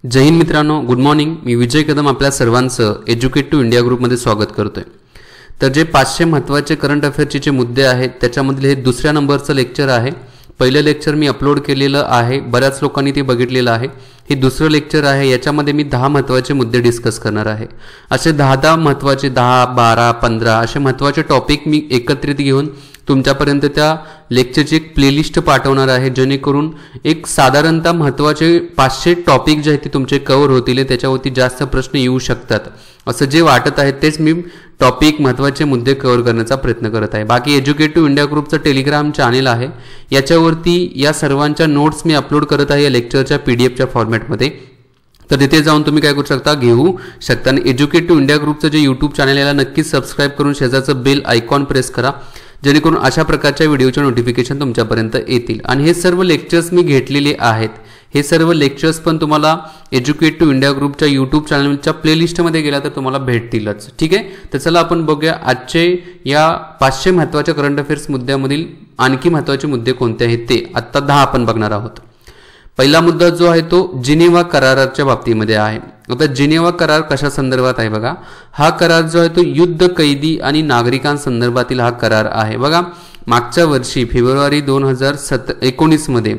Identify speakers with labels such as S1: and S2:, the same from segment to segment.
S1: जय हिंद मित्रांनो, good morning. मी विजय कदम आपल्या सर्वांचं एज्युकेट टू इंडिया ग्रुपमध्ये स्वागत करतोय. तर जे 500 महत्त्वाचे करंट अफेअर्सचे जे मुद्दे आहेत त्याच्यामधील हे दुसऱ्या नंबरचं लेक्चर आहे. पहिलं लेक्चर मी अपलोड केलेलं आहे, बऱ्याच लोकांनी ते बघितलेलं आहे. हे दुसरं लेक्चर आहे, याच्यामध्ये मी 10 महत्त्वाचे मुद्दे डिस्कस करणार आहे. असे 10 महत्त्वाचे 10, 12, 15 असे महत्त्वाचे टॉपिक मी एकत्रित घेऊन तुमच्यापर्यंत त्या लेक्चरची एक प्लेलिस्ट पाठवणार आहे, जेणेकरून एक साधारणतः महत्त्वाचे 500 टॉपिक जे आहेत ते तुमचे कव्हर होतील. त्याच्यावरती जास्त प्रश्न येऊ शकतात असं जे वाटत आहे तेच मी टॉपिक महत्त्वाचे मुद्दे कव्हर करण्याचा प्रयत्न करत आहे. बाकी एज्युकेट टू इंडिया ग्रुपचं टेलिग्राम चॅनेल आहे, याच्यावरती या सर्वांच्या नोट्स मी अपलोड करत आहे या लेक्चरच्या PDF च्या फॉर्मॅटमध्ये. तर तिथे जाऊन तुम्ही काय करू शकता, घेऊ शकता. आणि एज्युकेट टू इंडिया ग्रुपचं जे यूट्यूब चॅनल याला नक्कीच सबस्क्राईब करून शेजारचं बेल आयकॉन प्रेस करा, जेणेकरून अशा प्रकारच्या व्हिडिओचे नोटिफिकेशन तुमच्यापर्यंत येतील. आणि हे सर्व लेक्चर्स मी घेतलेले आहेत. हे सर्व लेक्चर्स पण तुम्हाला एज्युकेट टू इंडिया ग्रुपच्या यूट्यूब चॅनलच्या प्लेलिस्टमध्ये गेला तर तुम्हाला भेटतीलच. ठीक आहे, तर चला आपण बघूया आजचे या 500 महत्त्वाच्या करंट अफेअर्स मुद्द्यामधील आणखी महत्त्वाचे मुद्दे कोणते आहेत ते आत्ता 10 आपण बघणार आहोत. पहिला मुद्दा जो आहे तो जिनेव्हा कराराच्या बाबतीमध्ये आहे. आता जिनेव्हा करार कशा संदर्भात आहे बघा. हा करार जो आहे तो युद्ध कैदी आणि नागरिकांसंदर्भातील हा करार आहे. बघा, मागच्या वर्षी फेब्रुवारी 2019 मध्ये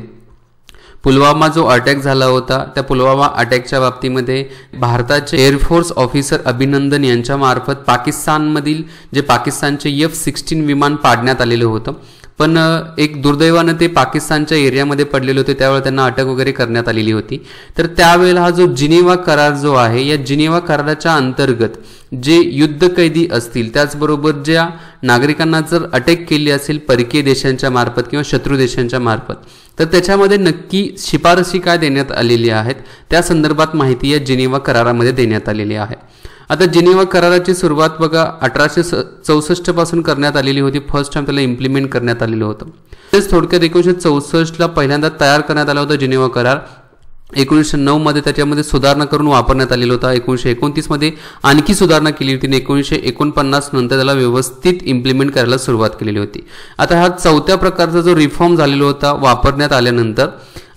S1: पुलवामा जो अटॅक झाला होता, त्या पुलवामा अटॅकच्या बाबतीमध्ये भारताचे एअरफोर्स ऑफिसर अभिनंदन यांच्या मार्फत पाकिस्तानमधील जे पाकिस्तानचे F-16 विमान पाडण्यात आलेलं होतं. पण एक दुर्दैवानं ते पाकिस्तानच्या एरियामध्ये पडलेले होते, त्यावेळेला त्यांना अटक वगैरे करण्यात आलेली होती. तर त्यावेळेला हा जो जिनेव्हा करार जो आहे, या जिनेव्हा कराराच्या अंतर्गत जे युद्ध कैदी असतील त्याचबरोबर ज्या नागरिकांना जर अटक केली असेल परकीय देशांच्या मार्फत किंवा शत्रू देशांच्या मार्फत, तर त्याच्यामध्ये नक्की शिफारसी काय देण्यात आलेली आहेत त्या संदर्भात माहिती या जिनेव्हा करारामध्ये देण्यात आलेली आहे. आता जिनेव्हा कराराची सुरुवात बघा 1864 पासून करण्यात आलेली होती. फर्स्ट टाइम त्याला इम्प्लिमेंट करण्यात आलेलं होतं. तेच थोडक्यात 1964 ला पहिल्यांदा तयार करण्यात आला होता जिनेव्हा करार. 1909 मध्ये त्याच्यामध्ये सुधारणा करून वापरण्यात आलेला होता. 1929 मध्ये आणखी सुधारणा केली होती. 1949 नंतर त्याला व्यवस्थित इम्प्लिमेंट करायला सुरुवात केलेली होती. आता हा 4थ्या प्रकारचा जो रिफॉर्म झालेला होता वापरण्यात आल्यानंतर,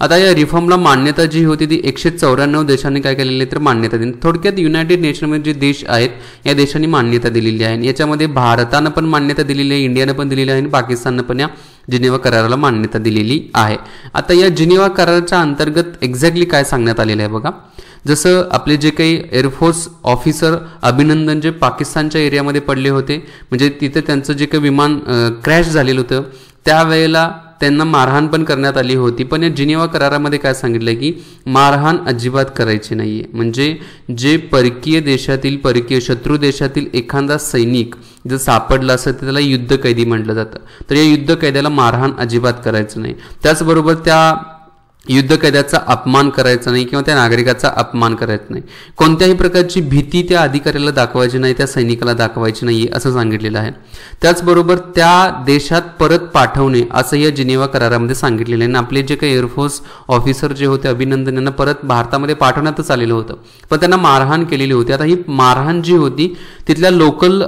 S1: आता या रिफॉर्मला मान्यता जी होती ती 194 देशांनी काय केलेली तर मान्यता दिली. थोडक्यात युनायटेड नेशनमध्ये जे देश आहेत या देशांनी मान्यता दिलेली आहे. याच्यामध्ये भारतानं पण मान्यता दिलेली आहे, इंडियानं पण दिलेली आहे आणि पाकिस्ताननं पण या जिनेव्हा कराराला मान्यता दिलेली आहे. आता या जिनेव्हा कराराच्या अंतर्गत एक्झॅक्टली काय सांगण्यात आलेलं आहे बघा. जसं आपले जे काही एअरफोर्स ऑफिसर अभिनंदन जे पाकिस्तानच्या एरियामध्ये पडले होते, म्हणजे तिथे त्यांचं जे काही विमान क्रॅश झालेलं होतं त्यावेळेला त्यांना मारहाण पण करण्यात आली होती. पण या जिनेव्हा करारामध्ये काय सांगितलं की मारहाण अजिबात करायची नाहीये. म्हणजे जे परकीय देशातील परकीय शत्रू देशातील एखादा सैनिक जर सापडला असेल तर त्याला युद्ध कैदी म्हटलं जातं. तर या युद्ध कैद्याला मारहाण अजिबात करायचं नाही. त्याचबरोबर त्या युद्ध कैद्याचा अपमान करायचा नाही किंवा त्या नागरिकाचा अपमान करायचा नाही. कोणत्याही प्रकारची भीती त्या अधिकाऱ्याला दाखवायची नाही, त्या सैनिकाला दाखवायची नाही असं सांगितलेलं आहे. त्याचबरोबर त्या देशात परत पाठवणे असं या जिनेव्हा करारामध्ये सांगितलेलं आहे. आपले जे काही एअरफोर्स ऑफिसर जे होते अभिनंदन यांना परत भारतामध्ये पाठवण्यातच आलेलं होतं, पण त्यांना मारहाण केलेली होती. आता ही मारहाण जी होती तिथल्या लोकल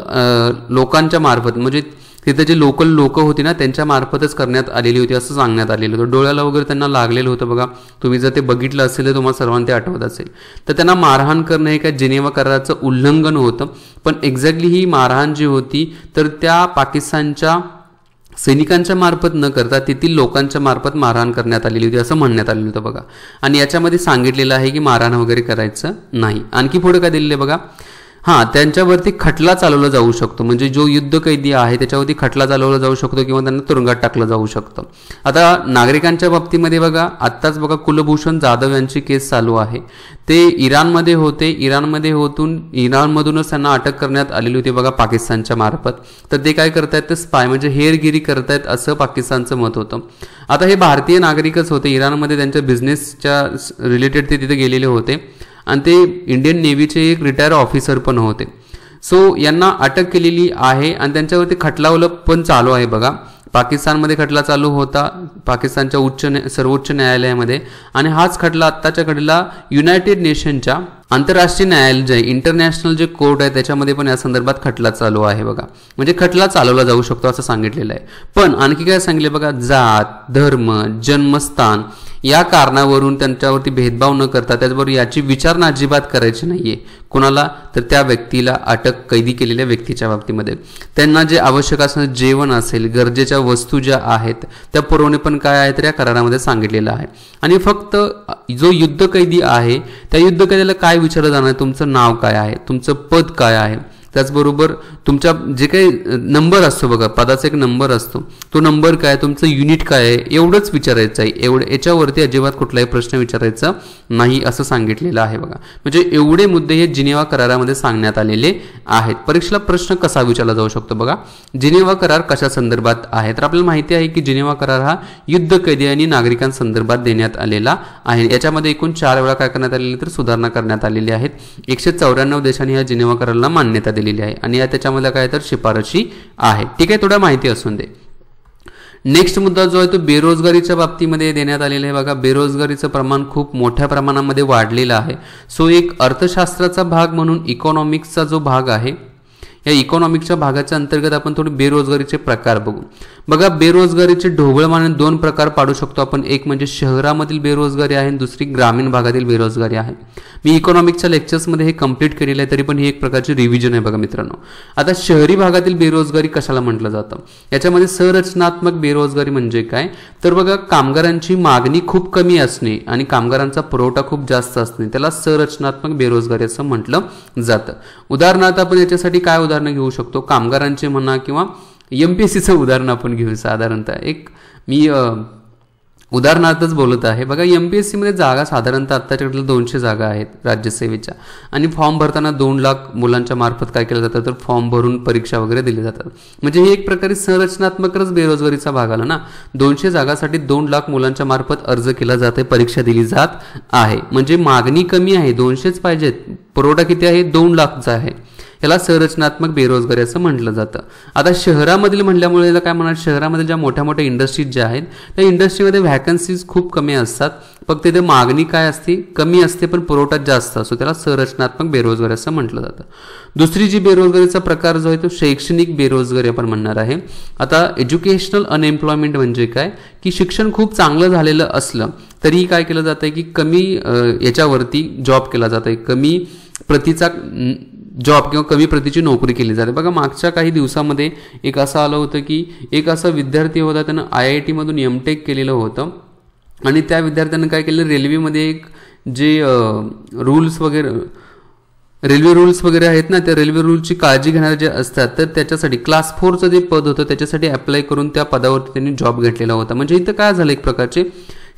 S1: लोकांच्या मार्फत, म्हणजे तिथे जे लोकल लोक होती ना त्यांच्या मार्फतच करण्यात आलेली होती असं सांगण्यात आलेलं होतं. डोळ्याला वगैरे त्यांना लागलेलं होतं बघा. तुम्ही जर ते बघितलं असेल तर तुम्हाला सर्वांना ते आठवत असेल. तर त्यांना मारहाण करणं हे काय जिनेव्हा कराराचं उल्लंघन होतं. पण एक्झॅक्टली ही मारहाण जी होती तर त्या पाकिस्तानच्या सैनिकांच्या मार्फत न करता तेथील लोकांच्या मार्फत मारहाण करण्यात आलेली होती असं म्हणण्यात आलेलं होतं बघा. आणि याच्यामध्ये सांगितलेलं आहे की मारहाण वगैरे करायचं नाही. आणखी पुढे काय दिलेलं आहे बघा. त्यांच्यावरती खटला चालवला जाऊ शकतो. म्हणजे जो युद्ध कैदी आहे त्याच्यावरती खटला चालवला जाऊ शकतो किंवा त्यांना तुरुंगात टाकलं जाऊ शकतं. आता नागरिकांच्या बाबतीमध्ये बघा, आत्ताच बघा कुलभूषण जाधव यांची केस चालू आहे. ते इराणमध्ये होते. इराणमधूनच त्यांना अटक करण्यात आलेली होती बघा पाकिस्तानच्या मार्फत. तर ते काय करतायत तर स्पाय म्हणजे हेरगिरी करतायत असं पाकिस्तानचं मत होतं. आता हे भारतीय नागरिकच होते. इराणमध्ये त्यांच्या बिझनेसच्या रिलेटेड ते तिथे गेलेले होते आणि ते इंडियन नेव्हीचे एक रिटायर ऑफिसर पण होते. सो यांना अटक केलेली आहे आणि त्यांच्यावरती खटला पण चालू आहे बघा. पाकिस्तानमध्ये खटला चालू होता पाकिस्तानच्या सर्वोच्च न्यायालयामध्ये. आणि हाच खटला आत्ताच्या घडीला युनायटेड नेशनच्या आंतरराष्ट्रीय न्यायालय जे इंटरनॅशनल जे कोर्ट आहे त्याच्यामध्ये पण या संदर्भात खटला चालू आहे बघा. म्हणजे खटला चालवला जाऊ शकतो असं सांगितलेलं आहे. पण आणखी काय सांगितले बघा, जात, धर्म, जन्मस्थान या कारणावरून त्यांच्यावरती भेदभाव न करता त्याचबरोबर याची विचारणा अजिबात करायची नाहीये. कोणाला? तर त्या व्यक्तीला, अटक कैदी केलेल्या व्यक्तीच्या बाबतीमध्ये त्यांना जे आवश्यक असणारं जेवण असेल, गरजेच्या वस्तू ज्या आहेत त्या पुरवणे पण काय आहे तर या करारामध्ये सांगितलेलं आहे. आणि फक्त जो युद्ध कैदी आहे त्या युद्ध कैद्याला काय विचारलं जाणार? तुमचं नाव काय आहे, तुमचं पद काय आहे, त्याचबरोबर तुमच्या जे काही नंबर असतो बघा, पदाचा एक नंबर असतो, तो नंबर काय, तुमचं युनिट काय आहे, एवढंच विचारायचं आहे. याच्यावरती अजिबात कुठलाही प्रश्न विचारायचा नाही असं सांगितलेलं आहे बघा. म्हणजे एवढे मुद्दे हे जिनेवा करारामध्ये सांगण्यात आलेले आहेत. परीक्षेला प्रश्न कसा विचारला जाऊ शकतो बघा, जिनेवा करार कशा संदर्भात आहे? तर आपल्याला माहिती आहे की जिनेवा करार हा युद्ध कैदी आणि नागरिकांसंदर्भात देण्यात आलेला आहे. याच्यामध्ये एकूण 4 वेळा काय करण्यात आलेली तर सुधारणा करण्यात आलेली आहेत. 194 देशांनी या जिनेवा कराराला मान्यता दिलेली आहे आणि या त्याच्यामध्ये काय तर शिफारशी आहे. ठीक आहे, थोडा माहिती असून दे. नेक्स्ट मुद्दा जो आहे तो बेरोजगारीच्या बाबतीमध्ये देण्यात आलेला आहे बघा. बेरोजगारीचं प्रमाण खूप मोठ्या प्रमाणामध्ये वाढलेलं आहे. सो एक अर्थशास्त्राचा भाग म्हणून इकॉनॉमिक्सचा जो भाग आहे, या इकॉनॉमिक्सच्या भागाच्या अंतर्गत आपण थोडे बेरोजगारीचे प्रकार बघू. बघा, बेरोजगारीचे ढोबळमाने 2 प्रकार पाडू शकतो आपण. एक म्हणजे शहरामधील बेरोजगारी आहे आणि दुसरी ग्रामीण भागातील बेरोजगारी आहे. मी इकॉनॉमिक्सच्या लेक्चर्समध्ये हे कंप्लीट केलेलं आहे, तरी पण ही एक प्रकारची रिव्हिजन आहे बघा मित्रांनो. आता शहरी भागातील बेरोजगारी कशाला म्हटलं जातं? याच्यामध्ये संरचनात्मक बेरोजगारी म्हणजे काय तर बघा, कामगारांची मागणी खूप कमी असणे आणि कामगारांचा पुरवठा खूप जास्त असणे, त्याला संरचनात्मक बेरोजगारी असं म्हटलं जातं. उदाहरणार्थ आपण याच्यासाठी काय उदाहरण घेऊ शकतो? कामगारांचे म्हणा किंवा MPSCचं उदाहरण आपण घेऊ. साधारणतः एक मी उदाहरणार्थच बोलत आहे बघा. MPSC मध्ये जागा साधारणतः आत्ताच्याकडे 200 जागा आहेत राज्यसेवेच्या आणि फॉर्म भरताना 2 लाख मुलांच्या मार्फत काय केलं जातं तर फॉर्म भरून परीक्षा वगैरे दिली जातात. म्हणजे ही एक प्रकारे संरचनात्मकच बेरोजगारीचा भाग आला ना. 200 जागासाठी 2 लाख मुलांच्या मार्फत अर्ज केला जात आहे, परीक्षा दिली जात आहे. म्हणजे मागणी कमी आहे, 200च पाहिजेत, पुरवठा किती आहे 2 लाखचा आहे. याला संरचनात्मक बेरोजगारी असं म्हटलं जातं. आता शहरामधील म्हटल्यामुळे याला काय म्हणणार, शहरामध्ये ज्या मोठ्या मोठ्या इंडस्ट्रीज ज्या आहेत त्या इंडस्ट्रीमध्ये व्हॅकन्सीज खूप कमी असतात, फक्त इथे मागणी काय असते कमी असते पण पुरवठा जास्त असतो, त्याला संरचनात्मक बेरोजगारी असं म्हटलं जातं. दुसरी जी बेरोजगारीचा प्रकार जो आहे तो शैक्षणिक बेरोजगारी आपण म्हणणार आहे. आता एज्युकेशनल अनएम्प्लॉयमेंट म्हणजे काय की शिक्षण खूप चांगलं झालेलं असलं तरीही काय केलं जातं की कमी याच्यावरती जॉब केला जात आहे, कमी प्रतीचा जॉब किंवा कमी प्रतीची नोकरी केली जाते. बघा, मागच्या काही दिवसामध्ये एक असं आलं होतं की एक असा विद्यार्थी होता, त्यानं IIT मधून MTech केलेलं होतं आणि त्या विद्यार्थ्यानं काय केलं, रेल्वेमध्ये एक जे रूल्स वगैरे आहेत ना, त्या रेल्वे रूल्सची काळजी घेणारे जे असतात तर त्याच्यासाठी क्लास 4चं जे पद होतं त्याच्यासाठी अप्लाय करून त्या पदावरती त्यांनी जॉब घेतलेला होता. म्हणजे इथं काय झालं, एक प्रकारचे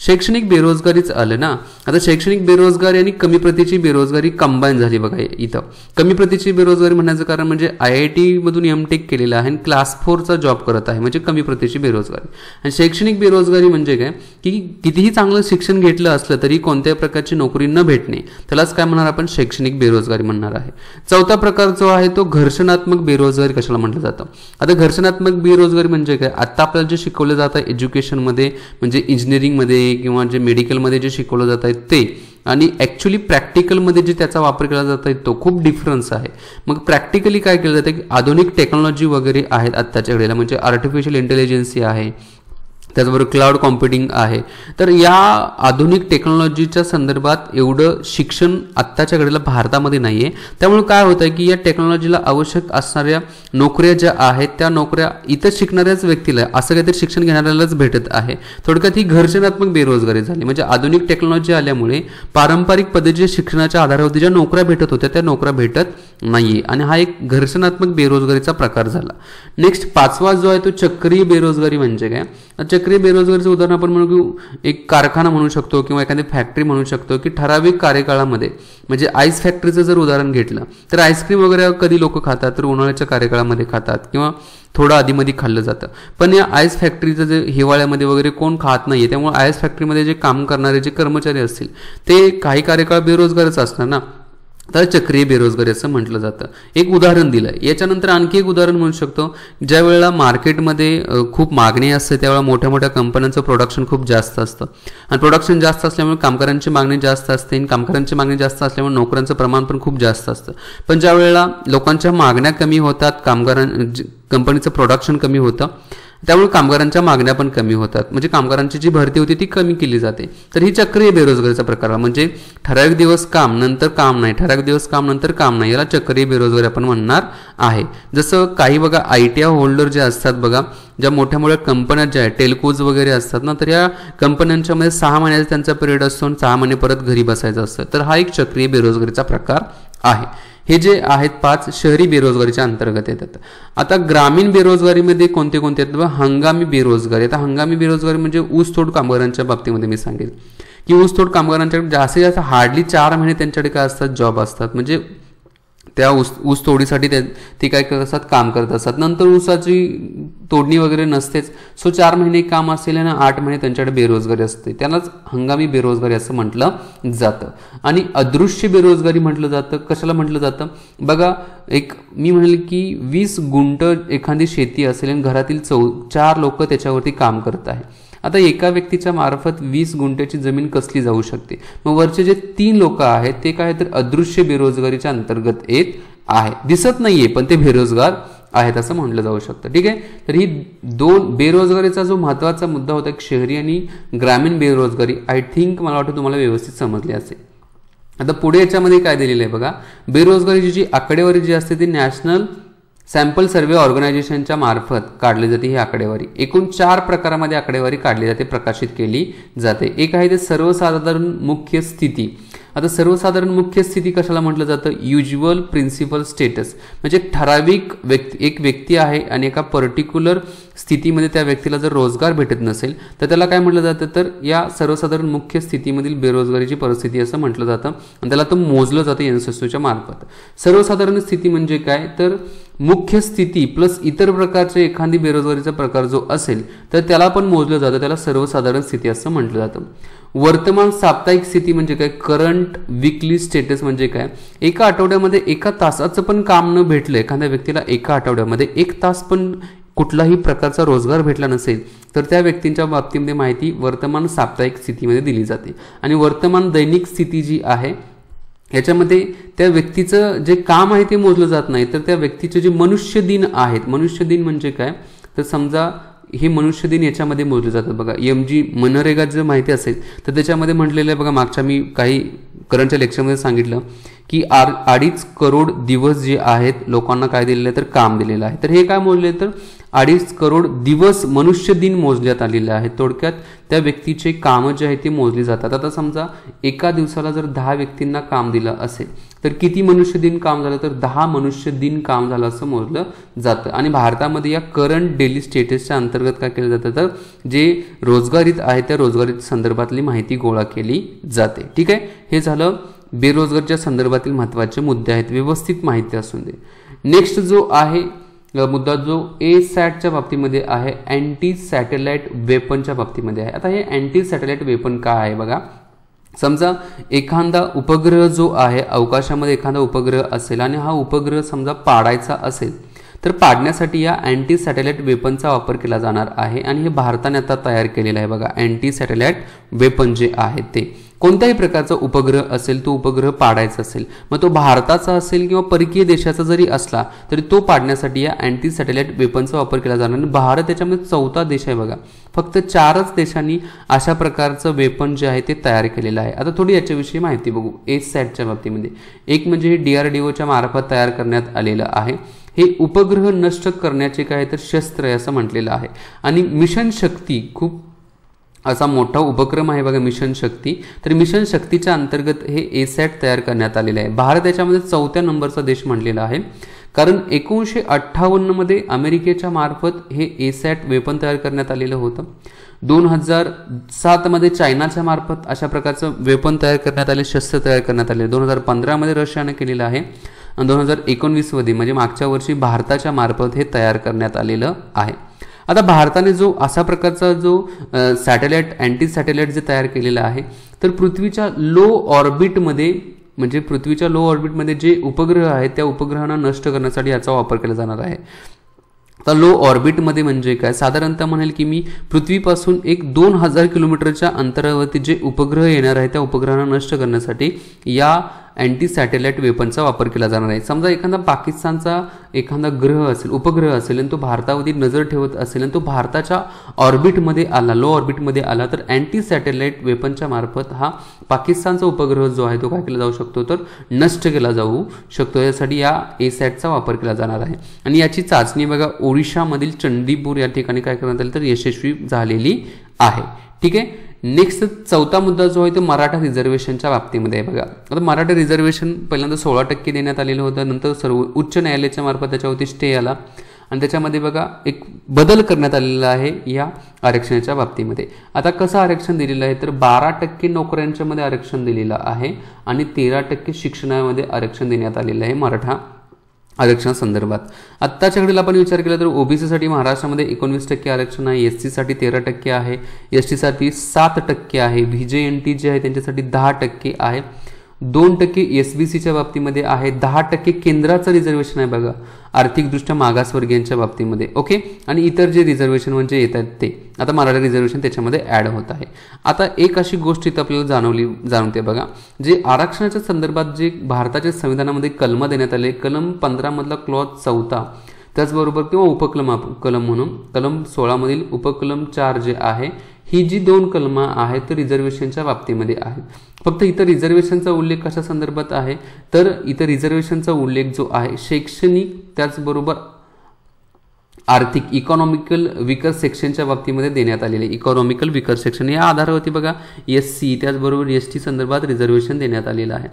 S1: शैक्षणिक बेरोजगारीच आलं ना. आता शैक्षणिक बेरोजगारी आणि कमी प्रतीची बेरोजगारी कंबाईन झाली बघा. इथं कमी प्रतीची बेरोजगारी म्हणण्याचं कारण म्हणजे IIT मधून MTech केलेला आहे आणि क्लास 4चा जॉब करत आहे, म्हणजे कमी प्रतीची बेरोजगारी. आणि शैक्षणिक बेरोजगारी म्हणजे काय की कितीही चांगलं शिक्षण घेतलं असलं तरी कोणत्याही प्रकारची नोकरी न भेटणे, त्यालाच काय म्हणणार आपण, शैक्षणिक बेरोजगारी म्हणणार आहे. चौथा प्रकार जो आहे तो घर्षणात्मक बेरोजगारी कशाला म्हटलं जातं. आता घर्षणात्मक बेरोजगारी म्हणजे काय, आता आपल्याला जे शिकवलं जातं एज्युकेशनमध्ये म्हणजे इंजिनिअरिंगमध्ये किंवा जे मेडिकलमध्ये जे शिकवलं जात आहे ते आणि ॲक्च्युली प्रॅक्टिकलमध्ये जे त्याचा वापर केला जात आहे तो खूप डिफरन्स आहे. मग प्रॅक्टिकली काय केलं जातं की आधुनिक टेक्नॉलॉजी वगैरे आहेत आत्ताच्या वेळेला, म्हणजे आर्टिफिशियल इंटेलिजन्सी आहे, त्याचबरोबर क्लाउड कॉम्प्युटिंग आहे. तर या आधुनिक टेक्नॉलॉजीच्या संदर्भात एवढं शिक्षण आत्ताच्या घडीला भारतामध्ये नाही आहे. त्यामुळे काय होतं आहे की या टेक्नॉलॉजीला आवश्यक असणाऱ्या नोकऱ्या ज्या आहेत त्या नोकऱ्या इतर शिकणाऱ्याच व्यक्तीला, असं काहीतरी शिक्षण घेणाऱ्यालाच भेटत आहे. थोडक्यात ही घर्षणात्मक बेरोजगारी झाली. म्हणजे आधुनिक टेक्नॉलॉजी आल्यामुळे पारंपरिक पद्धतीच्या शिक्षणाच्या आधारावरती ज्या नोकऱ्या भेटत होत्या त्या नोकऱ्या भेटत नाही आणि हा एक घर्षणात्मक बेरोजगारीचा प्रकार झाला. नेक्स्ट 5वा जो आहे तो चक्रीय बेरोजगारी म्हणजे काय. चक्रीय बेरोजगारीचं उदाहरण आपण म्हणू एक कारखाना म्हणू शकतो किंवा एखादी फॅक्टरी म्हणू शकतो की ठराविक कार्यकाळामध्ये, म्हणजे आईस फॅक्टरीचं जर उदाहरण घेतलं तर आईस्क्रीम वगैरे कधी लोक खातात तर उन्हाळ्याच्या कार्यकाळामध्ये खातात किंवा थोडं आधीमध्ये खाल्लं जातं. पण या आईस फॅक्टरीचं जे हिवाळ्यामध्ये वगैरे कोण खात नाहीये, त्यामुळे आईस फॅक्टरीमध्ये जे काम करणारे जे कर्मचारी असतील ते काही कार्यकाळ बेरोजगारच असणार ना, तर चक्रीय बेरोजगारी असं म्हटलं जातं. एक उदाहरण दिलं. याच्यानंतर आणखी एक उदाहरण म्हणू शकतो, ज्या वेळेला मार्केटमध्ये खूप मागणी असते त्यावेळेला मोठ्या मोठ्या कंपन्यांचं प्रोडक्शन खूप जास्त असतं आणि प्रोडक्शन जास्त असल्यामुळे कामगारांची मागणी जास्त असते आणि कामगारांची मागणी जास्त असल्यामुळे नोकऱ्यांचं प्रमाण पण खूप जास्त असतं. पण ज्या वेळेला लोकांच्या मागण्या कमी होतात, कंपनीचं प्रोडक्शन कमी होतं त्यामुळे कामगारांच्या मागण्या पण कमी होतात, म्हणजे कामगारांची जी भरती होती ती कमी केली जाते. तर ही चक्रीय बेरोजगारीचा प्रकार आहे, म्हणजे ठराविक दिवस काम नंतर काम नाही, ठराविक दिवस काम नंतर काम नाही, याला चक्रीय बेरोजगारी आपण म्हणणार आहे. जसं काही बघा ITI होल्डर जे असतात बघा, ज्या मोठ्या मोठ्या कंपन्या ज्या आहेत टेल्कोज वगैरे असतात ना, तर या कंपन्यांच्या मध्ये 6 महिन्याचा त्यांचा पिरियड असतो आणि 6 महिने परत घरी बसायचं असतं. तर हा एक चक्रीय बेरोजगारीचा प्रकार आहे. हे जे आहेत 5 शहरी बेरोजगारीच्या अंतर्गत येतात. आता ग्रामीण बेरोजगारीमध्ये कोणते कोणते येतात? हंगामी बेरोजगारी. आता हंगामी बेरोजगारी म्हणजे ऊसतोड कामगारांच्या बाबतीमध्ये मी सांगेन की ऊसतोड कामगारांच्याकडे जास्तीत जास्त हार्डली 4 महिने त्यांच्याकडे काय असतात, जॉब असतात, म्हणजे त्या ऊस तोडीसाठी ते काय करत असतात, काम करत असतात. नंतर ऊसाची तोडणी वगैरे नसतेच, सो 4 महिने काम असेल आणि 8 महिने त्यांच्याकडे बेरोजगारी असते, त्यालाच हंगामी बेरोजगारी असं म्हटलं जातं. आणि अदृश्य बेरोजगारी म्हटलं जातं. कशाला म्हटलं जातं बघा, एक मी म्हणेल की 20 गुंठ एखादी शेती असेल आणि घरातील 4 लोक त्याच्यावरती काम करत आहे. आता एका व्यक्तीच्या मार्फत 20 गुंठ्याची जमीन कसली जाऊ शकते? मग वरचे जे 3 लोक आहेत ते काय तर अदृश्य बेरोजगारीच्या अंतर्गत येत आहे, दिसत नाहीये पण ते बेरोजगार आहेत असं म्हटलं जाऊ शकतं. ठीक आहे, तर ही 2 बेरोजगारीचा जो महत्वाचा मुद्दा होता, एक शहरी आणि ग्रामीण बेरोजगारी, आय थिंक मला वाटतं तुम्हाला व्यवस्थित समजले असेल. आता पुढे याच्यामध्ये काय दिलेलं आहे बघा, बेरोजगारीची जी आकडेवारी जी असते ती नॅशनल सॅम्पल सर्व्हे ऑर्गनायझेशनच्या मार्फत काढली जाते. ही आकडेवारी एकूण 4 प्रकारामध्ये आकडेवारी काढली जाते, प्रकाशित केली जाते. एक आहे ते सर्वसाधारण मुख्य स्थिती. आता सर्वसाधारण मुख्य स्थिती कशाला म्हटलं जातं? युज्युअल प्रिन्सिपल स्टेटस, म्हणजे ठराविक एक व्यक्ती आहे आणि एका पर्टिक्युलर स्थितीमध्ये त्या व्यक्तीला जर रोजगार भेटत नसेल तर त्याला काय म्हटलं जातं, तर या सर्वसाधारण मुख्य स्थितीमधील बेरोजगारीची परिस्थिती असं म्हटलं जातं आणि त्याला तो मोजलं जातं एनएसएसओच्या मार्फत. सर्वसाधारण स्थिती म्हणजे काय, तर मुख्य स्थिती प्लस इतर प्रकारचे एखादी बेरोजगारीचा प्रकार जो असेल तर त्याला पण मोजलं जातं, त्याला सर्वसाधारण स्थिती असं म्हटलं जातं. वर्तमान साप्ताहिक स्थिती म्हणजे काय, करंट वीकली स्टेटस म्हणजे काय, एका आठवड्यामध्ये 1 तासाचं पण काम न भेटलं, एखाद्या व्यक्तीला एका आठवड्यामध्ये 1 तास पण कुठलाही प्रकारचा रोजगार भेटला नसेल तर त्या व्यक्तींच्या बाबतीमध्ये माहिती वर्तमान साप्ताहिक स्थितीमध्ये दिली जाते. आणि वर्तमान दैनिक स्थिती जी आहे याच्यामध्ये त्या व्यक्तीचं जे काम आहे ते मोजलं जात नाही, तर त्या व्यक्तीचे जे मनुष्य दिन आहेत, मनुष्य दिन म्हणजे काय, तर समजा हे मनुष्य दिन याच्यामध्ये मोजले जातात. बघा MG मनरेगा जर माहिती असेल तर त्याच्यामध्ये म्हटलेलं आहे बघा, मागच्या मी काही करंटच्या लेक्चरमध्ये सांगितलं की 2.5 करोड दिवस जे आहेत लोकांना काय दिलेलं आहे, तर काम दिलेलं आहे. तर हे काय मोजले, तर 2.5 करोड दिवस मनुष्य दिन मोजण्यात आलेले आहेत. थोडक्यात त्या व्यक्तीचे कामं जे आहेत ते मोजली जातात. आता समजा एका दिवसाला जर 10 व्यक्तींना काम दिलं असेल तर किती मनुष्य दिन काम झालं, तर 10 मनुष्य दिन काम झालं असं मोजलं जातं. आणि भारतामध्ये या करंट डेली स्टेटसच्या अंतर्गत काय केलं जातं, तर जे रोजगारीत आहे त्या रोजगारीत संदर्भातली माहिती गोळा केली जाते. ठीक आहे, हे झालं बेरोजगारीच्या संदर्भातील महत्त्वाचे मुद्दे आहेत, व्यवस्थित माहिती असून दे. नेक्स्ट जो आहे मुद्दा जो ASATच्या बाबतीमध्ये आहे, अँटी सॅटेलाइट वेपनच्या बाबतीमध्ये आहे. आता हे अँटी सॅटेलाइट वेपन काय आहे बघा, समजा एखादा उपग्रह जो आहे, अवकाशामध्ये एखादा उपग्रह असेल आणि हा उपग्रह समजा पाडायचा असेल तर पाडण्यासाठी या अँटी सॅटेलाइट वेपनचा वापर केला जाणार आहे. आणि हे भारताने आता तयार केलेलं आहे बघा, अँटी सॅटेलाइट वेपन जे आहे ते कोणत्याही प्रकारचा उपग्रह असेल, तो उपग्रह पाडायचा असेल, मग तो भारताचा असेल किंवा परकीय देशाचा जरी असला तरी तो पाडण्यासाठी या अँटी सॅटेलाइट वेपनचा वापर केला जाणार. आणि भारत याच्यामध्ये 4था देश आहे बघा, फक्त 4च देशांनी अशा प्रकारचं वेपन जे आहे ते तयार केलेलं आहे. आता थोडी याच्याविषयी माहिती बघू. ASATच्या बाबतीमध्ये एक म्हणजे हे DRDOच्या मार्फत तयार करण्यात आलेलं आहे. हे उपग्रह नष्ट करण्याचे काय तर शस्त्र आहे असं म्हटलेलं आहे. आणि मिशन शक्ती खूप असा मोठा उपक्रम आहे बघा, मिशन शक्ती. तर मिशन शक्तीच्या अंतर्गत हे ASAT तयार करण्यात आलेलं आहे. भारत याच्यामध्ये 4थ्या नंबरचा देश म्हणलेला आहे, कारण 1958 मध्ये अमेरिकेच्या मार्फत हे ASAT वेपन तयार करण्यात आलेलं होतं. 2007 मध्ये चायनाच्या मार्फत अशा प्रकारचं वेपन तयार करण्यात आले, शस्त्र तयार करण्यात आले. 2015 मध्ये रशियाने केलेलं आहे आणि 2019 मध्ये म्हणजे मागच्या वर्षी भारताच्या मार्फत हे तयार करण्यात आलेलं आहे. आता भारताने जो अशा प्रकारचा जो सॅटेलाइट अँटी सॅटेलाइट जे तयार केलेला आहे, तर पृथ्वीच्या लो ऑर्बिटमध्ये म्हणजे पृथ्वीच्या लो ऑर्बिटमध्ये जे उपग्रह आहेत त्या उपग्रहांना नष्ट करण्यासाठी याचा वापर केला जाणार आहे. तर लो ऑर्बिटमध्ये म्हणजे काय, साधारणतः म्हणेल की मी पृथ्वीपासून एक 2000 किलोमीटरच्या अंतरावरती जे उपग्रह येणार आहे त्या उपग्रहांना नष्ट करण्यासाठी या अँटी सॅटेलाइट वेपनचा वापर केला जाणार आहे. समजा एखादा पाकिस्तानचा एखादा ग्रह असेल, उपग्रह असेल आणि तो भारतावरती नजर ठेवत असेल आणि तो भारताच्या ऑर्बिटमध्ये आला, लो ऑर्बिटमध्ये आला, तर अँटी सॅटेलाइट वेपनच्या मार्फत हा पाकिस्तानचा उपग्रह जो आहे तो काय केला जाऊ शकतो, तर नष्ट केला जाऊ शकतो. यासाठी या ASATचा वापर केला जाणार आहे. आणि याची चाचणी बघा ओडिशामधील चंडीपूर या ठिकाणी काय करण्यात आली, तर यशस्वी झालेली आहे. ठीक आहे. नेक्स्ट चौथा मुद्दा जो आहे तो मराठा रिझर्वेशनच्या बाबतीमध्ये आहे. बघा आता मराठा रिझर्वेशन पहिल्यांदा 16% देण्यात आलेलं होतं, नंतर सर्व उच्च न्यायालयाच्या मार्फत त्याच्यावरती स्टे आला आणि त्याच्यामध्ये बघा एक बदल करण्यात आलेला आहे या आरक्षणाच्या बाबतीमध्ये. आता कसं आरक्षण दिलेलं आहे, तर 12% नोकऱ्यांच्या मध्ये आरक्षण दिलेलं आहे आणि 13% शिक्षणामध्ये आरक्षण देण्यात आलेलं आहे मराठा आरक्षणासंदर्भात. आत्ताच्या घडीला आपण विचार केला तर ओबीसीसाठी महाराष्ट्रामध्ये 19% आरक्षण आहे, SC साठी 13% आहे, ST साठी 7% आहे, VJNT जे आहे त्यांच्यासाठी 10% आहे, 2% SBCच्या बाबतीमध्ये आहे, 10% केंद्राचं रिझर्वेशन आहे बघा आर्थिकदृष्ट्या मागासवर्गीयांच्या बाबतीमध्ये. ओके. आणि इतर जे रिझर्वेशन म्हणजे येतात ते आता मराठा रिझर्वेशन त्याच्यामध्ये ऍड होत आहे. आता एक अशी गोष्ट इथं आपल्याला जाणवते बघा, जे आरक्षणाच्या संदर्भात जे भारताच्या संविधानामध्ये कलम देण्यात आले, कलम 15 मधला क्लॉज 4, त्याचबरोबर किंवा उपकलम कलम म्हणून कलम 16 मधील उपकलम 4 जे आहे, ही जी 2 कलम आहेत तर रिझर्वेशनच्या बाबतीमध्ये आहेत. फक्त इथं रिझर्वेशनचा उल्लेख कशा संदर्भात आहे, तर इथं रिझर्वेशनचा उल्लेख जो आहे शैक्षणिक त्याचबरोबर आर्थिक इकॉनॉमिकल विकर सेक्शनच्या बाबतीमध्ये देण्यात आलेले. इकॉनॉमिकल विकर सेक्शन या आधारावरती बघा SC त्याचबरोबर ST संदर्भात रिझर्वेशन देण्यात आलेलं आहे.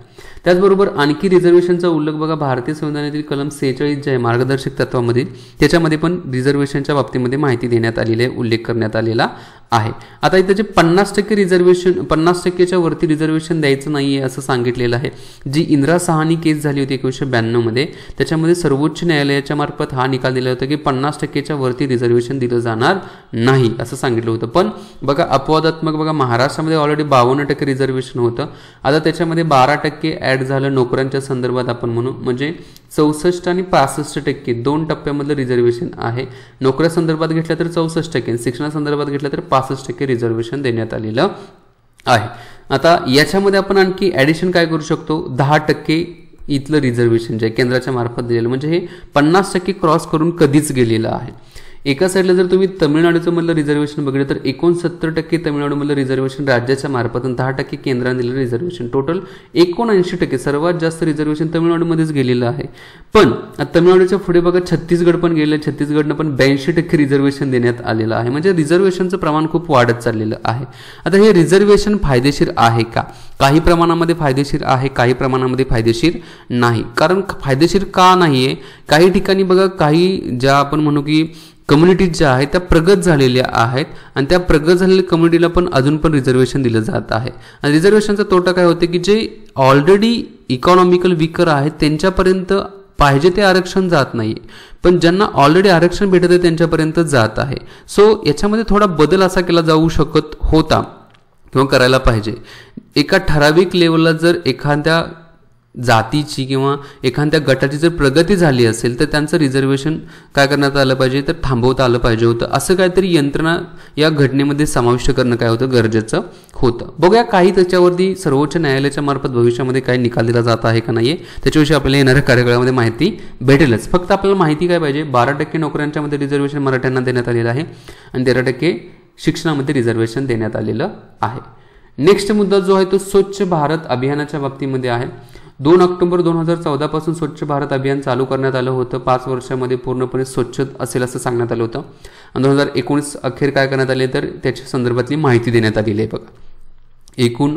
S1: त्याचबरोबर आणखी रिझर्वेशनचा उल्लेख बघा भारतीय संविधानातील कलम 46 जे आहे मार्गदर्शक तत्वामध्ये, त्याच्यामध्ये पण रिझर्वेशनच्या बाबतीमध्ये माहिती देण्यात आलेली आहे, उल्लेख करण्यात आलेला आहे. आता इथं जे 50% रिझर्वेशन 50%च्या वरती रिझर्वेशन द्यायचं नाहीये असं सांगितलेलं आहे. जी इंदिरा साहनी केस झाली होती 1992 मध्ये, त्याच्यामध्ये सर्वोच्च न्यायालयाच्या मार्फत हा निकाल दिला होता की 50%च्या वरती रिझर्वेशन दिलं जाणार नाही असं सांगितलं होतं. पण बघा अपवादात्मक बघा महाराष्ट्रामध्ये ऑलरेडी 52% रिझर्वेशन होतं, आता त्याच्यामध्ये 12% ऍड झालं नोकऱ्यांच्या संदर्भात आपण म्हणू, म्हणजे 64 आणि 65% 2 टप्प्यामधलं रिझर्वेशन आहे. नोकऱ्या संदर्भात घेतलं तर 64%, शिक्षणासंदर्भात घेतलं तर 65% रिझर्वेशन देण्यात आलेलं आहे. आता याच्यामध्ये आपण आणखी ऍडिशन काय करू शकतो, 10% इथलं रिझर्वेशन जे केंद्राच्या मार्फत दिलेलं, म्हणजे हे 50% क्रॉस करून कधीच गेलेलं आहे. एका साईडला जर तुम्ही तमिळनाडूचं मधलं रिझर्वेशन बघितलं तर 69% तमिळनाडूमधलं रिझर्वेशन राज्याच्या मार्फत आणि 10% केंद्राने दिलेलं रिझर्वेशन, टोटल 79% सर्वात जास्त रिझर्वेशन तमिळनाडूमध्येच गेलेलं आहे. पण तमिळनाडूच्या पुढे बघा छत्तीसगड पण गेलं, छत्तीसगडनं पण 82% रिझर्वेशन देण्यात आलेलं आहे. म्हणजे रिझर्वेशनचं प्रमाण खूप वाढत चाललेलं आहे. आता हे रिझर्वेशन फायदेशीर आहे का, काही प्रमाणामध्ये फायदेशीर आहे, काही प्रमाणामध्ये फायदेशीर नाही. कारण फायदेशीर का नाहीये, काही ठिकाणी बघा काही ज्या आपण म्हणू की कम्युनिटीज ज्या आहेत त्या प्रगत झालेल्या आहेत आणि त्या प्रगत झालेल्या कम्युनिटीला पण अजून पण रिझर्वेशन दिलं जात आहे. आणि रिझर्वेशनचा तोटा काय होते की जे ऑलरेडी इकॉनॉमिकल विकर आहेत त्यांच्यापर्यंत पाहिजे ते आरक्षण जात नाही, पण ज्यांना ऑलरेडी आरक्षण भेटत आहे त्यांच्यापर्यंत जात आहे. सो याच्यामध्ये थोडा बदल असा केला जाऊ शकत होता किंवा करायला पाहिजे. एका ठराविक लेवलला जर एखाद्या जातीची किंवा एखाद्या गटाची जर प्रगती झाली असेल तर त्यांचं रिझर्वेशन काय करण्यात आलं पाहिजे, तर थांबवता आलं पाहिजे होतं. असं काहीतरी यंत्रणा या घटनेमध्ये समाविष्ट करणं काय होतं, गरजेचं होतं. बघूया काही त्याच्यावरती सर्वोच्च न्यायालयाच्या मार्फत भविष्यामध्ये काही निकाल दिला जात आहे का नाहीये, त्याच्याविषयी आपल्याला येणाऱ्या कार्यकाळामध्ये माहिती भेटेलच. फक्त आपल्याला माहिती काय पाहिजे, 12% नोकऱ्यांच्या मध्ये रिझर्वेशन मराठ्यांना देण्यात आलेलं आहे आणि 13% शिक्षणामध्ये रिझर्वेशन देण्यात आलेलं आहे. नेक्स्ट मुद्दा जो आहे तो स्वच्छ भारत अभियानाच्या बाबतीमध्ये आहे. 2 ऑक्टोबर 2014 पासून स्वच्छ भारत अभियान चालू करण्यात आलं होतं. 5 वर्षामध्ये पूर्णपणे स्वच्छ असेल असं सांगण्यात आलं होतं. आणि 2019 अखेर काय करण्यात आले तर त्याच्या संदर्भातली माहिती देण्यात आलेली आहे. बघा एकूण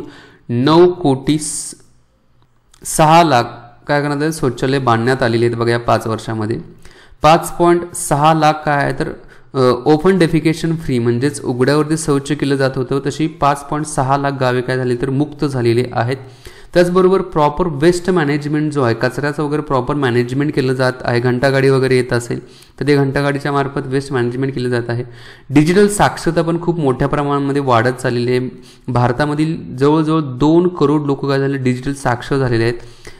S1: 9,06,00,000 काय करण्यात आले, शौचालय बांधण्यात आलेली आहेत बघा या 5 वर्षामध्ये. 5.6 लाख काय आहे तर ओपन डेफिकेशन फ्री म्हणजेच उघड्यावरती शौच केलं जात होतं, तशी 5.6 लाख गावे काय झाली तर मुक्त झालेली आहेत. त्याचबरोबर प्रॉपर वेस्ट मॅनेजमेंट जो आहे, कचऱ्याचं वगैरे प्रॉपर मॅनेजमेंट केलं जात आहे. घंटागाडी वगैरे येत असेल तर ते घंटागाडीच्या मार्फत वेस्ट मॅनेजमेंट केलं जात आहे. डिजिटल साक्षरता पण खूप मोठ्या प्रमाणामध्ये वाढत चाललेली आहे. भारतामधील जवळजवळ 2 करोड लोक काय झाले डिजिटल साक्षर झालेले आहेत.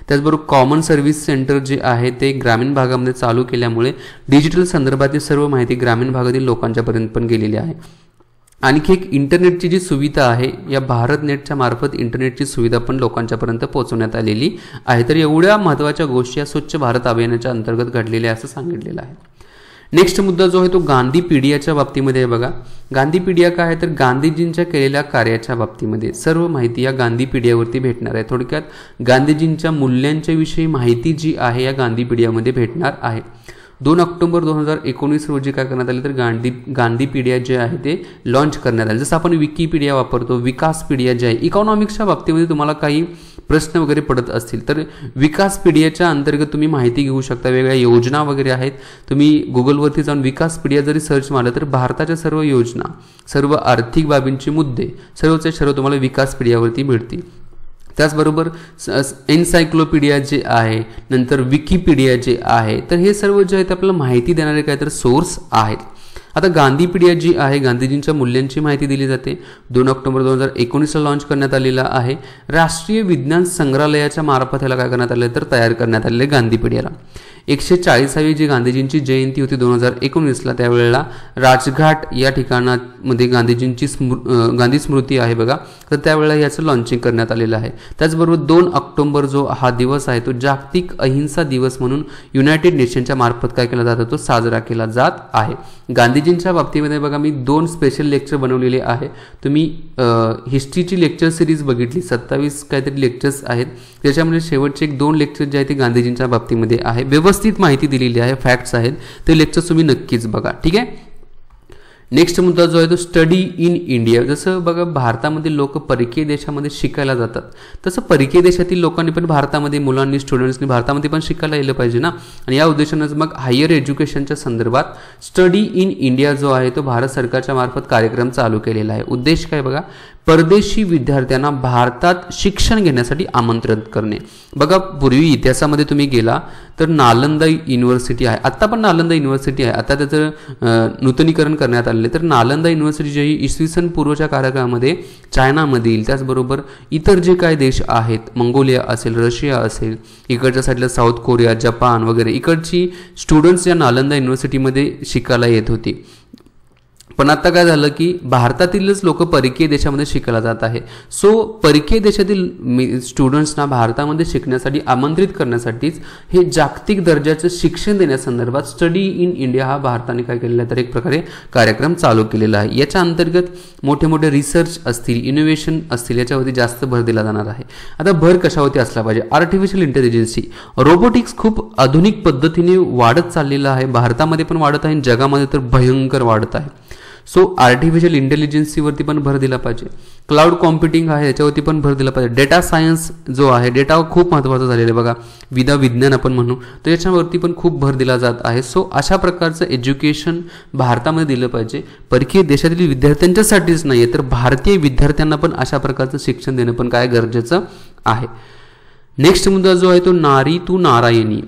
S1: त्याचबरोबर कॉमन सर्व्हिस सेंटर जे आहे ते ग्रामीण भागामध्ये चालू केल्यामुळे डिजिटल संदर्भातील सर्व माहिती ग्रामीण भागातील लोकांच्यापर्यंत पण गेलेली आहे. आणखी एक इंटरनेटची जी सुविधा आहे या भारत नेटच्या मार्फत इंटरनेटची सुविधा पण लोकांच्यापर्यंत पोहोचवण्यात आलेली आहे. तर एवढ्या महत्त्वाच्या गोष्टी या स्वच्छ भारत अभियानाच्या अंतर्गत घडलेल्या असं सांगितलेलं आहे. नेक्स्ट मुद्दा जो आहे तो गांधीपीडियाच्या बाबतीमध्ये आहे बघा. गांधीपीडिया काय आहे तर गांधीजींच्या केलेल्या कार्याच्या बाबतीमध्ये सर्व माहिती या गांधीपीडियावरती भेटणार आहे. थोडक्यात गांधीजींच्या मूल्यांच्या विषयी माहिती जी आहे या गांधीपीडियामध्ये भेटणार आहे. 2 ऑक्टोबर 2019 रोजी काय करण्यात आले तर गांधीपीडिया जे आहे ते लॉन्च करण्यात आले. जसं आपण विकिपीडिया वापरतो, विकासपीडिया जे आहे इकॉनॉमिक्सच्या बाबतीमध्ये तुम्हाला काही प्रश्न वगैरे पडत असतील तर विकासपीडियाच्या अंतर्गत तुम्ही माहिती घेऊ शकता. वेगवेगळ्या योजना वगैरे आहेत. तुम्ही गुगलवरती जाऊन विकासपीडिया जरी सर्च मारलं तर भारताच्या सर्व योजना, सर्व आर्थिक बाबींचे मुद्दे सर्वचे सर्व तुम्हाला विकासपीडियावरती मिळतील. त्याचबरोबर एन्सायक्लोपीडिया जे आहे, नंतर विकिपीडिया जे आहे, तर हे सर्व जे आहेत आपल्याला माहिती देणारे काय तर सोर्स आहेत. आता गांधीपीडिया जी आहे गांधीजींच्या मूल्यांची माहिती दिली जाते. 2 ऑक्टोबर 2019ला लॉन्च करण्यात आलेला आहे. राष्ट्रीय विज्ञान संग्रहालयाच्या मार्फत ह्याला काय करण्यात आलं तर तयार करण्यात आलेले गांधीपीडियाला. 140वी जी गांधीजींची जयंती होती 2019ला त्यावेळेला राजघाट या ठिकाणामध्ये गांधीजींची गांधी स्मृती आहे बघा, तर त्यावेळेला याचं लॉन्चिंग करण्यात आलेलं आहे. त्याचबरोबर 2 ऑक्टोबर जो हा दिवस आहे तो जागतिक अहिंसा दिवस म्हणून युनायटेड नेशनच्या मार्फत काय केला जातो तो साजरा केला जात आहे. गांधीजींच्या बाबतीमध्ये बघा मी 2 स्पेशल लेक्चर बनवलेले आहे. तुम्ही हिस्ट्रीची लेक्चर सिरीज बघितली, 27 काहीतरी लेक्चर्स आहेत, त्याच्यामध्ये शेवटचे 2 लेक्चर जे आहे ते गांधीजींच्या बाबतीमध्ये आहे. व्यवस्थित माहिती दिलेली आहे, फॅक्ट्स आहेत, ते लेक्चर तुम्ही नक्कीच बघा. ठीक आहे. नेक्स्ट मुद्दा जो आहे तो स्टडी इन इंडिया. जसं बघा भारतामध्ये लोक परकीय देशामध्ये शिकायला जातात, तसं परकीय देशातील लोकांनी पण भारतामध्ये, मुलांनी, स्टुडंट्सनी भारतामध्ये पण शिकायला यायला पाहिजे ना. आणि या उद्देशानंच मग हायर एज्युकेशनच्या संदर्भात स्टडी इन इंडिया जो आहे तो भारत सरकारच्या मार्फत कार्यक्रम चालू केलेला आहे. उद्देश काय बघा, परदेशी विद्यार्थ्यांना भारतात शिक्षण घेण्यासाठी आमंत्रित करणे. बघा पूर्वी इतिहासामध्ये तुम्ही गेला तर नालंदा युनिव्हर्सिटी आहे, आता पण नालंदा युनिव्हर्सिटी आहे, आता त्याचं नूतनीकरण करण्यात आलेले. तर नालंदा युनिव्हर्सिटी जी इसवी सन पूर्वच्या काळामध्ये चायनामधील, त्याचबरोबर इतर जे काही देश आहेत, मंगोलिया असेल, रशिया असेल, इकडच्या साईडला साऊथ कोरिया, जपान वगैरे, इकडची स्टुडंट्स या नालंदा युनिव्हर्सिटीमध्ये शिकायला येत होती. पण आता काय झालं की भारतातीलच लोक परकीय देशामध्ये शिकायला जात आहे. सो परकीय देशातील स्टुडंट्सना भारतामध्ये शिकण्यासाठी आमंत्रित करण्यासाठीच हे जागतिक दर्जाचं शिक्षण देण्यासंदर्भात स्टडी इन इंडिया हा भारताने काय केलेला आहे तर एक प्रकारे कार्यक्रम चालू केलेला आहे. याच्या अंतर्गत मोठे मोठे रिसर्च असतील, इनोव्हेशन असतील, याच्यावरती जास्त भर दिला जाणार आहे. आता भर कशावरती असला पाहिजे, आर्टिफिशियल इंटेलिजन्सी, रोबोटिक्स खूप आधुनिक पद्धतीने वाढत चाललेलं आहे. भारतामध्ये पण वाढत आहे, जगामध्ये तर भयंकर वाढत आहे. सो आर्टिफिशियल इंटेलिजन्सीवरती पण भर दिला पाहिजे. क्लाउड कॉम्प्युटिंग आहे याच्यावरती पण भर दिला पाहिजे. डेटा सायन्स जो आहे, डेटा खूप महत्त्वाचा झालेला आहे बघा, विज्ञान आपण म्हणू, तर याच्यावरती पण खूप भर दिला जात आहे. सो अशा प्रकारचं एज्युकेशन भारतामध्ये दिलं पाहिजे. परकीय देशातील विद्यार्थ्यांच्यासाठीच नाही आहे तर भारतीय विद्यार्थ्यांना पण अशा प्रकारचं शिक्षण देणं पण काय गरजेचं आहे. नेक्स्ट मुद्दा जो आहे तो नारी तू नारायणी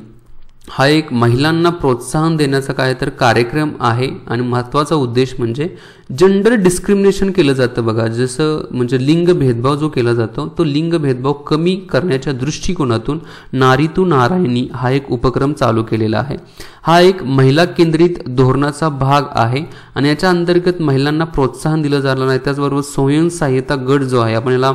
S1: हा एक महिलांना प्रोत्साहन देण्याचा काय तर कार्यक्रम आहे. आणि महत्त्वाचा उद्देश म्हणजे जेंडर डिस्क्रिमिनेशन केलं जातं बघा, जसं म्हणजे लिंग भेदभाव जो केला जातो तो लिंग भेदभाव कमी करण्याच्या दृष्टिकोनातून नारी तू नारायणी हा एक उपक्रम चालू केलेला आहे. हा एक महिला केंद्रित धोरणाचा भाग आहे आणि याच्या अंतर्गत महिलांना प्रोत्साहन दिलं जाणार आहे. त्याचबरोबर स्वयंसहाय्यता गट जो आहे, आपण याला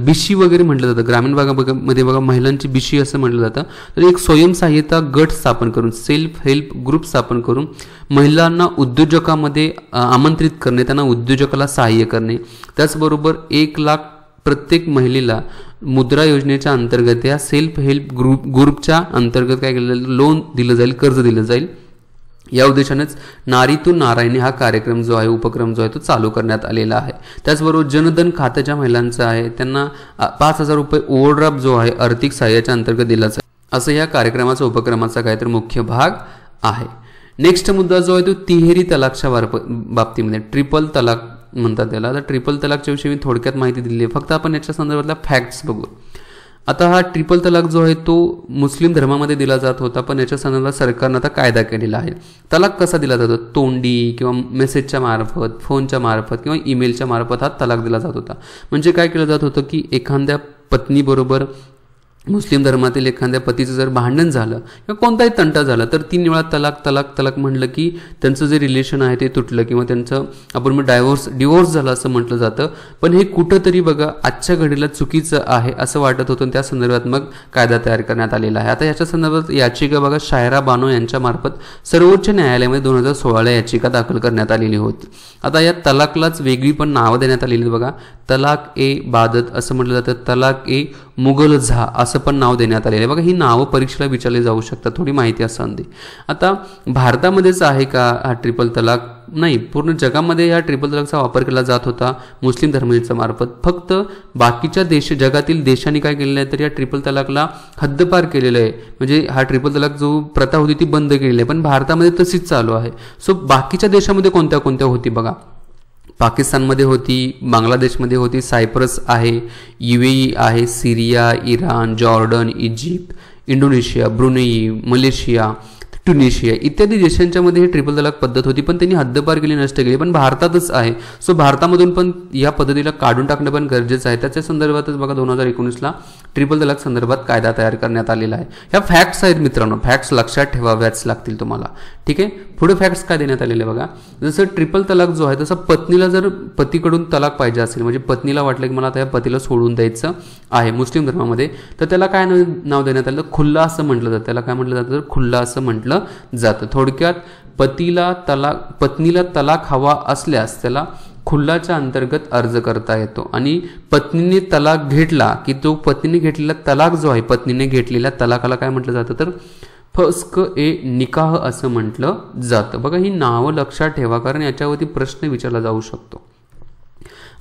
S1: बिशी वगैरे म्हटलं जातं, ग्रामीण भागामध्ये बघा महिलांची बिशी असं म्हटलं जातं. तर एक स्वयंसहाय्यता गट स्थापन करून, सेल्फ हेल्प ग्रुप स्थापन करून महिलांना उद्योजकामध्ये आमंत्रित करणे, त्यांना उद्योजकाला सहाय्य करणे. त्याचबरोबर 1 लाख प्रत्येक महिलेला मुद्रा योजनेच्या अंतर्गत या सेल्फ हेल्प ग्रुपच्या अंतर्गत काय केलं जाईल, लोन दिलं जाईल, कर्ज दिलं जाईल. या उद्देशानेच नारीतून नारायणी हा कार्यक्रम जो आहे, उपक्रम जो आहे तो चालू करण्यात आलेला आहे. त्याचबरोबर जनधन खात्याच्या महिलांचं आहे, त्यांना 5,000 रुपये ओव्हरड्राफ्ट जो आहे आर्थिक सहाय्याच्या अंतर्गत दिला जाईल, असं या कार्यक्रमाचा उपक्रमाचा काय तर मुख्य भाग आहे. नेक्स्ट मुद्दा जो आहे तो तिहेरी तलाकच्या बाबतीमध्ये, ट्रिपल तलाक म्हणतात त्याला. तर ट्रिपल तलाकच्या विषयी मी थोडक्यात माहिती दिली आहे, फक्त आपण याच्या संदर्भातल्या फॅक्ट्स बघू. आता हा ट्रिपल तलाक जो आहे तो मुस्लिम धर्मामध्ये दिला जात होता, पण याच्या संदर्भात सरकारनं आता कायदा केलेला आहे. तलाक कसा दिला जातो, तोंडी किंवा मेसेजच्या मार्फत, फोनच्या मार्फत किंवा ईमेलच्या मार्फत हा तलाक दिला जात होता. म्हणजे काय केलं जात होतं की एखाद्या पत्नीबरोबर मुस्लिम धर्मातील एखाद्या पतीचं जर भांडण झालं किंवा कोणताही तंटा झाला तर 3 वेळा तलाक तलाक तलाक म्हटलं की त्यांचं जे रिलेशन आहे ते तुटलं किंवा त्यांचं आपण मग डिवोर्स झालं असं म्हटलं जातं. पण हे कुठंतरी बघा आजच्या घडीला चुकीचं आहे असं वाटत होतं. त्या संदर्भात मग कायदा तयार करण्यात आलेला आहे. आता याच्या संदर्भात याचिका बघा शायरा बानो यांच्या मार्फत सर्वोच्च न्यायालयामध्ये 2016 याचिका दाखल करण्यात आलेली होती. आता या तलाकलाच वेगळी पण नावं देण्यात आलेली बघा. तलाक ए बादत असं म्हटलं जातं, तलाक ए मुगलझा असं पण नाव देण्यात आलेलं आहे. बघा ही नावं परीक्षेला विचारली जाऊ शकतात, थोडी माहिती असं दे. आता भारतामध्येच आहे का हा ट्रिपल तलाक? नाही, पूर्ण जगामध्ये या ट्रिपल तलाकचा वापर केला जात होता मुस्लिम धर्माच्या मार्फत. फक्त बाकीच्या जगातील देशांनी काय केलेलं आहे तर या ट्रिपल तलाकला हद्दपार केलेलं आहे. म्हणजे हा ट्रिपल तलाक जो प्रथा होती ती बंद केलेली आहे, पण भारतामध्ये तशीच चालू आहे. सो बाकीच्या देशामध्ये कोणत्या कोणत्या होती बघा. पाकिस्तानमध्ये होती, बांगलादेशमध्ये होती, सायप्रस आहे, UAE आहे, Syria, Iran, Jordan, Egypt, Indonesia, Brunei, Malaysia, Tunisia इत्यादी देशांच्यामध्ये ही ट्रिपल तलाक पद्धत होती, पण त्यांनी हद्दपार केली, नष्ट केली. पण भारतातच आहे. सो भारतामधून पण या पद्धतीला काढून टाकणं पण गरजेचं आहे. त्याच्या संदर्भातच बघा 2019ला ट्रिपल तलाक संदर्भात कायदा तयार करण्यात आलेला आहे. ह्या फॅक्ट्स आहेत मित्रांनो, फॅक्ट्स लक्षात ठेवाव्याच लागतील तुम्हाला. ठीक आहे, पुढे फॅक्ट्स काय देण्यात आलेले बघा. जसं ट्रिपल तलाक जो आहे तसं पत्नीला जर पतीकडून तलाक पाहिजे असेल, म्हणजे पत्नीला वाटलं की मला आता या पतीला सोडून द्यायचं आहे मुस्लिम धर्मामध्ये, तर त्याला काय नाव देण्यात आलं? खुल्ला असं म्हटलं जातं. त्याला काय म्हटलं जातं तर खुल्ला असं म्हटलं जातं. थोडक्यात पत्नीला तलाक हवा असल्यास त्याला खुल्लाच्या अंतर्गत अर्ज करता येतो. आणि पत्नीने तलाक घेतला की तो पत्नीने घेतलेला तलाक जो आहे, पत्नीने घेतलेल्या तलाकाला काय म्हटलं जातं तर फस्क ए निकाह असं म्हटलं जातं. बघा ही नावं लक्षात ठेवा, कारण याच्यावरती प्रश्न विचारला जाऊ शकतो.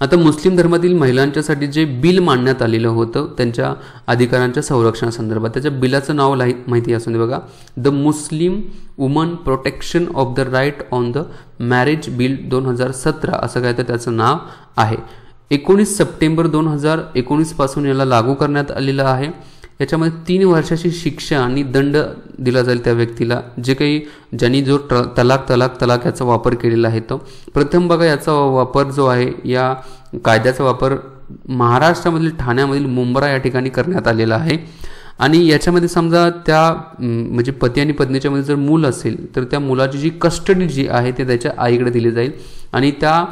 S1: आता मुस्लिम धर्मातील महिलांच्यासाठी जे बिल मांडण्यात आलेलं होतं त्यांच्या अधिकारांच्या संरक्षणासंदर्भात, त्याच्या बिलाचं नाव माहिती असून दे बघा. The Muslim woman protection of the right on the marriage bill 2017 असं काय तर त्याचं नाव आहे. 19 सप्टेंबर 2019 पासून याला लागू करण्यात आलेलं आहे. याच्यामध्ये 3 वर्षाची शिक्षा आणि दंड दिला जाईल त्या व्यक्तीला ज्यांनी जो तलाक याचा वापर केलेला आहे. तो प्रथम बघा याचा वापर जो आहे, या कायद्याचा वापर महाराष्ट्रामधील ठाण्यामधील मुंब्रा या ठिकाणी करण्यात आलेला आहे. आणि याच्यामध्ये समजा त्या म्हणजे पती आणि पत्नीच्या मध्ये जर मूल असेल तर त्या मुलाची जी कस्टडी जी आहे ते त्याच्या आईकडे दिली जाईल आणि त्या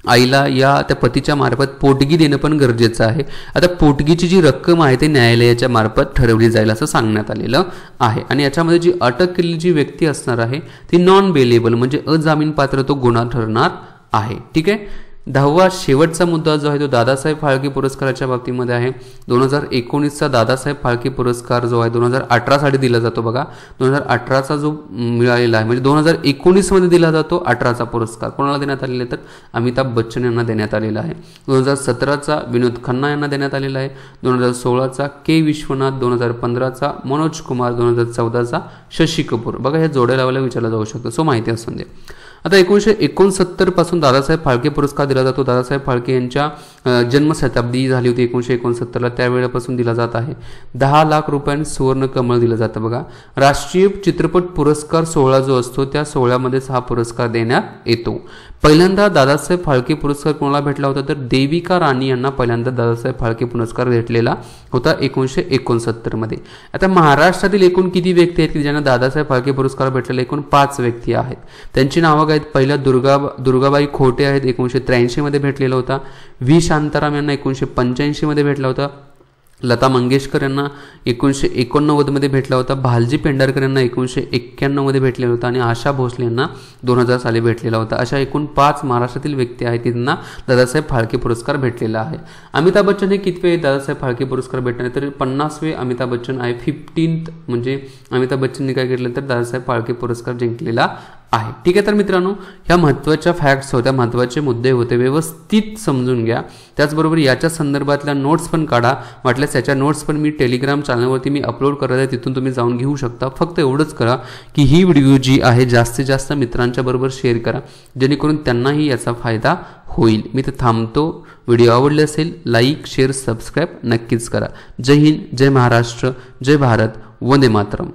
S1: आईला त्या पतीच्या मार्फत पोटगी देणं पण गरजेचं आहे. आता पोटगीची जी रक्कम आहे ते न्यायालयाच्या मार्फत ठरवली जाईल असं सांगण्यात आलेलं आहे. आणि याच्यामध्ये जी अटक केलेली जी व्यक्ती असणार आहे ती नॉन बेलेबल म्हणजे अजामीनपात्र तो गुन्हा ठरणार आहे. ठीक आहे. 10वा शेवटचा मुद्दा जो आहे तो दादासाहेब फाळके पुरस्काराच्या बाबतीमध्ये आहे. 2019चा दादासाहेब फाळके पुरस्कार जो आहे 2018 साठी दिला जातो बघा. 2018चा जो मिळालेला आहे म्हणजे 2019 मध्ये दिला जातो 18चा पुरस्कार कोणाला देण्यात आलेला आहे तर अमिताभ बच्चन यांना देण्यात आलेला आहे. 2017चा विनोद खन्ना यांना देण्यात आलेला आहे. 2016चा के विश्वनाथ, 2015चा मनोज कुमार, 2014चा शशी कपूर. बघा हे जोड्या लावायला विचारला जाऊ शकतो, सो माहिती असून दे. आता 1969 पासून दादासाहेब फाळके पुरस्कार दिला जातो. दादासाहेब फाळके यांच्या जन्मशताब्दी झाली होती 1969ला, त्यावेळेपासून दिला जात आहे. 10 लाख रुपयांनी सुवर्ण कमळ दिलं जातं बघा. राष्ट्रीय चित्रपट पुरस्कार सोहळा जो असतो त्या सोहळ्यामध्येच हा पुरस्कार देण्यात येतो. पहिल्यांदा दादासाहेब फाळके पुरस्कार कोणाला भेटला होता तर देविका राणी यांना पहिल्यांदा दादासाहेब फाळके पुरस्कार भेटलेला होता 1969 मध्ये. आता महाराष्ट्रातील एकूण किती व्यक्ती आहेत की ज्यांना दादासाहेब फाळके पुरस्कार भेटलेले? एकूण 5 व्यक्ती आहेत. त्यांची नावं आहेत. पहिल्या दुर्गाबाई खोटे आहेत, 1983 मध्ये भेटलेला होता. व्ही शांताराम यांना 1985 मध्ये भेटला होता. लता मंगेशकर यांना 1989 मध्ये भेटला होता. भालजी पेंढारकर यांना 1991 मध्ये भेटलेला होता आणि आशा भोसले यांना 2000 साली भेटलेला होता. अशा एकूण 5 महाराष्ट्रातील व्यक्ती आहेत त्यांना दादासाहेब फाळके पुरस्कार भेटलेला आहे. अमिताभ बच्चन हे कितवे दादासाहेब फाळके पुरस्कार भेटणार तर 50वे अमिताभ बच्चन आहे. 15th म्हणजे अमिताभ बच्चनने काय केलं तर दादासाहेब फाळके पुरस्कार जिंकलेला आहे. ठीक आहे. तर मित्रांनो ह्या महत्त्वाच्या फॅक्ट्स होत्या, महत्त्वाचे मुद्दे होते, व्यवस्थित समजून घ्या. त्याचबरोबर याच्या संदर्भातल्या नोट्स पण काढा. वाटल्यास याच्या नोट्स पण मी टेलिग्राम चॅनलवरती मी अपलोड करत आहे, तिथून तुम्ही जाऊन घेऊ शकता. फक्त एवढंच करा की ही व्हिडिओ जी आहे जास्तीत जास्त मित्रांच्या बरोबर शेअर करा, जेणेकरून त्यांनाही याचा फायदा होईल. मी तर थांबतो. व्हिडिओ आवडले असेल लाईक, शेअर, सबस्क्राईब नक्कीच करा. जय हिंद, जय महाराष्ट्र, जय भारत, वंदे मातरम.